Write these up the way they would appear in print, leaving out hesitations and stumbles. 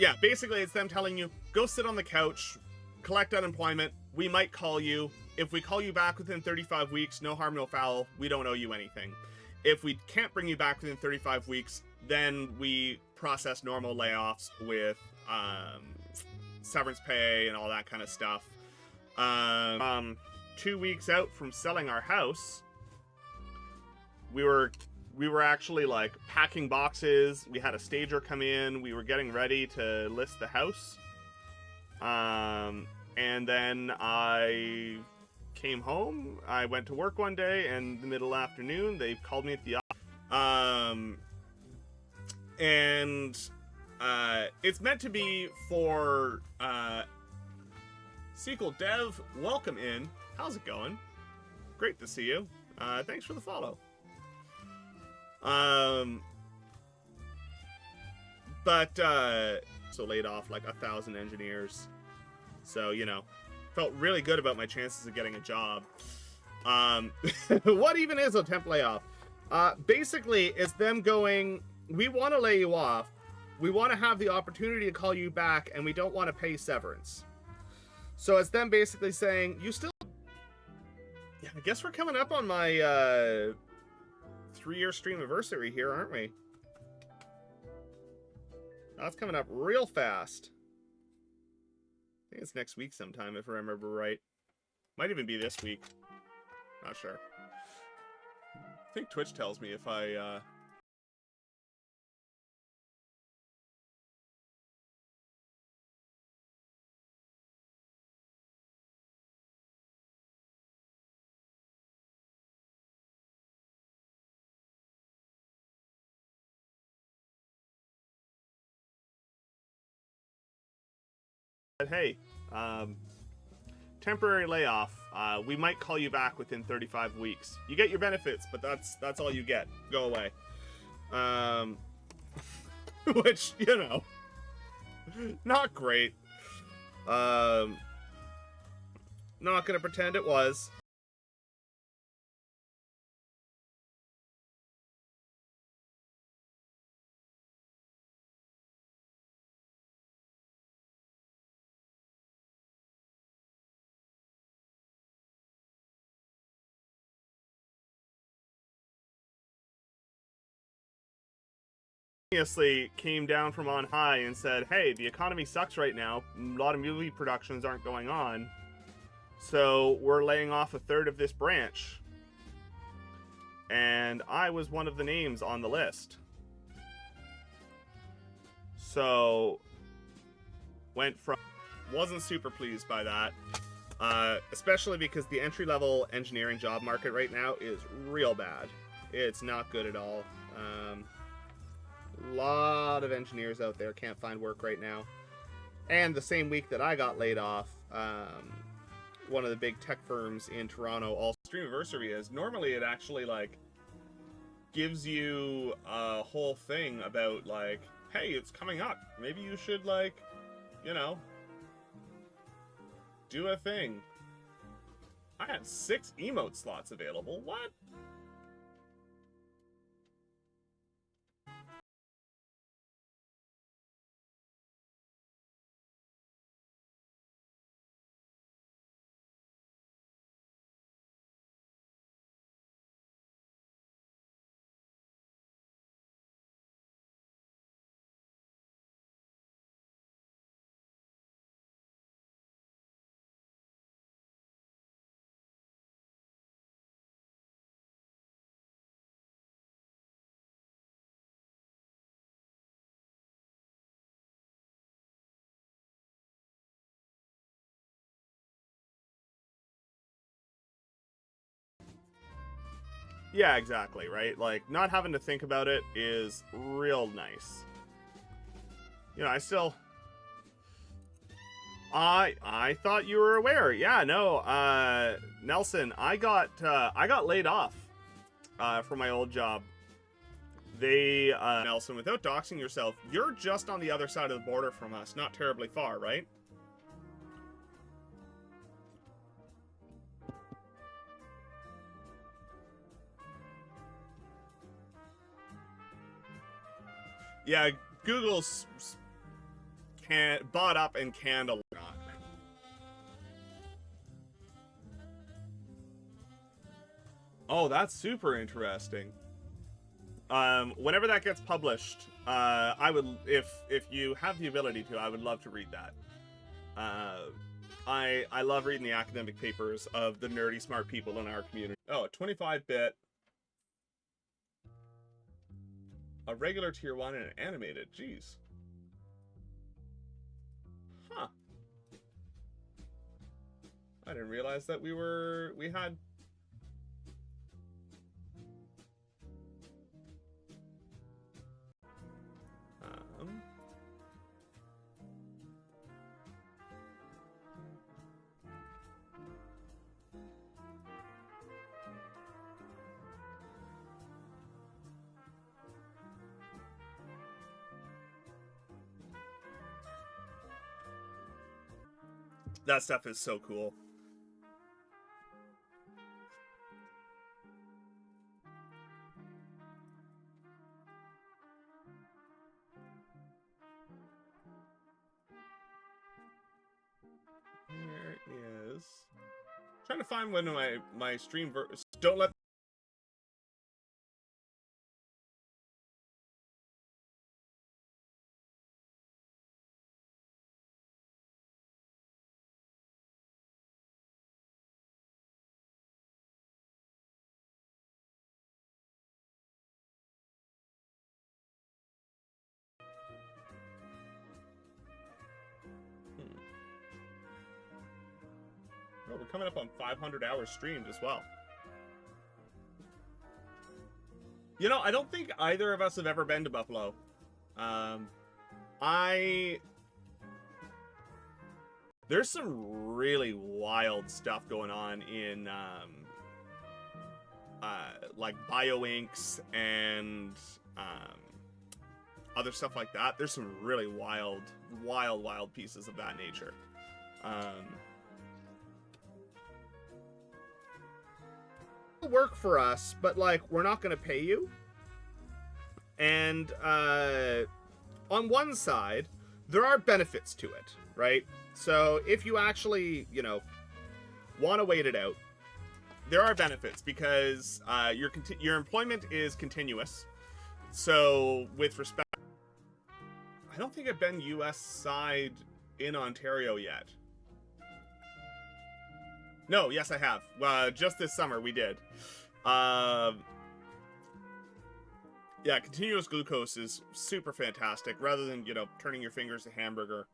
Yeah, basically it's them telling you, go sit on the couch, collect unemployment, we might call you. If we call you back within 35 weeks, no harm, no foul, we don't owe you anything. If we can't bring you back within 35 weeks, then we process normal layoffs with severance pay and all that kind of stuff. 2 weeks out from selling our house, we were actually like packing boxes. We had a stager come in. We were getting ready to list the house. And then I came home. I went to work one day, and in the middle afternoon, they called me at the office. It's meant to be for SQL Dev. Welcome in. How's it going? Great to see you. Thanks for the follow. So laid off like 1,000 engineers. So, you know, felt really good about my chances of getting a job. What even is a temp layoff? Basically, it's them going, we want to lay you off. We want to have the opportunity to call you back, and we don't want to pay severance. So it's them basically saying, you still... Yeah, I guess we're coming up on my 3-year stream anniversary here, aren't we? That's coming up real fast. I think it's next week sometime, if I remember right. Might even be this week. Not sure. I think Twitch tells me if I... Hey, temporary layoff. We might call you back within 35 weeks. You get your benefits, but that's all you get. Go away. Which, you know, not great. Not gonna pretend it was. Came down from on high and said, hey, the economy sucks right now. A lot of movie productions aren't going on. So we're laying off 1/3 of this branch. And I was one of the names on the list. So wasn't super pleased by that. Especially because the entry-level engineering job market right now is real bad. It's not good at all. Lot of engineers out there can't find work right now. And the same week that I got laid off, one of the big tech firms in Toronto, all stream anniversary is, normally it actually like gives you a whole thing about like, hey, it's coming up. Maybe you should like, you know, do a thing. I had 6 emote slots available. What? Yeah, exactly, right? Like, not having to think about it is real nice. You know, I thought you were aware. Yeah, no, Nelson, I got laid off from my old job. Nelson, without doxing yourself, you're just on the other side of the border from us, not terribly far, right? Yeah, Google's bought up and canned a lot. Oh, that's super interesting. Whenever that gets published, I would, if you have the ability to, I would love to read that. I love reading the academic papers of the nerdy smart people in our community. Oh, 25-bit. A regular tier 1 and an animated. Jeez. Huh. I didn't realize that we had... That stuff is so cool. There is. Trying to find one of my stream don't let. Oh, we're coming up on 500 hours streamed as well. You know, I don't think either of us have ever been to Buffalo. There's some really wild stuff going on in, like bioinks and, other stuff like that. There's some really wild pieces of that nature. Work for us, but like we're not going to pay you. And on one side, there are benefits to it, right? So if you actually, you know, want to wait it out, there are benefits because your employment is continuous. So with respect, I don't think I've been U.S. side in Ontario yet. No, yes, I have. Just this summer, we did. Yeah, continuous glucose is super fantastic, rather than, you know, turning your fingers to hamburger.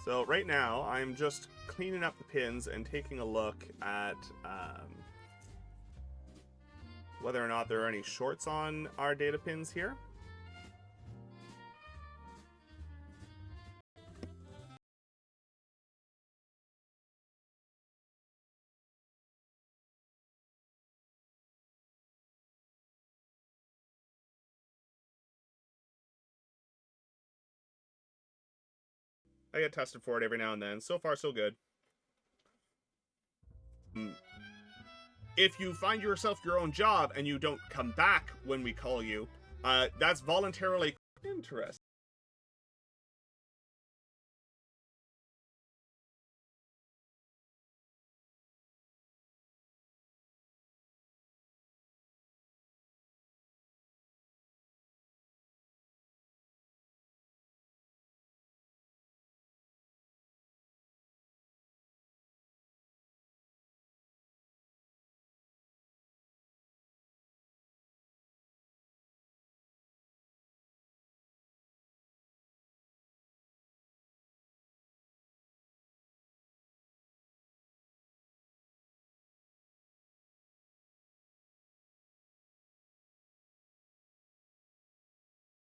So right now, I'm just cleaning up the pins and taking a look at whether or not there are any shorts on our data pins here. I get tested for it every now and then. So far, so good. If you find yourself your own job and you don't come back when we call you, that's voluntarily interesting.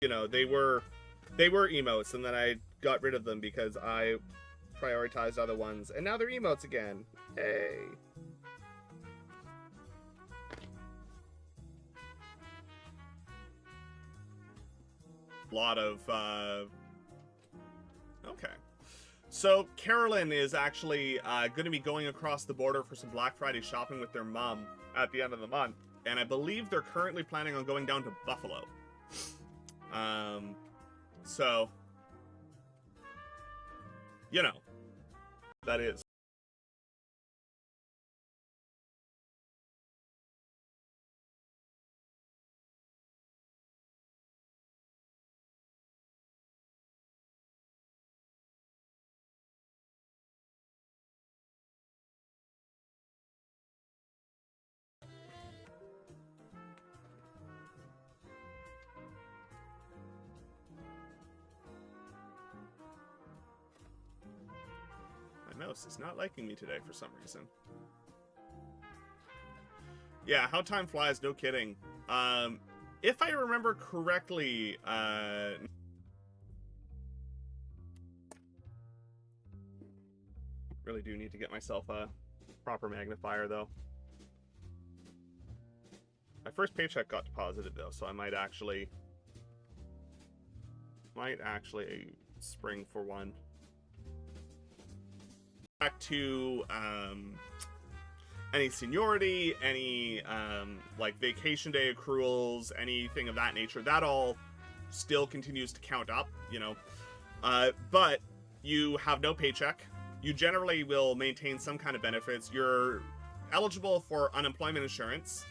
You know, they were emotes, and then I got rid of them because I prioritized other ones, and now they're emotes again. Hey. Lot of okay. So Carolyn is actually going to be going across the border for some Black Friday shopping with their mom at the end of the month, and I believe they're currently planning on going down to Buffalo. So, you know, that is. Mouse is not liking me today for some reason. Yeah, how time flies, no kidding. If I remember correctly, really do need to get myself a proper magnifier, though. My first paycheck got deposited, though, so I might actually spring for one. Back to any seniority, any like vacation day accruals, anything of that nature, that all still continues to count up, you know. But you have no paycheck. You generally will maintain some kind of benefits. You're eligible for unemployment insurance.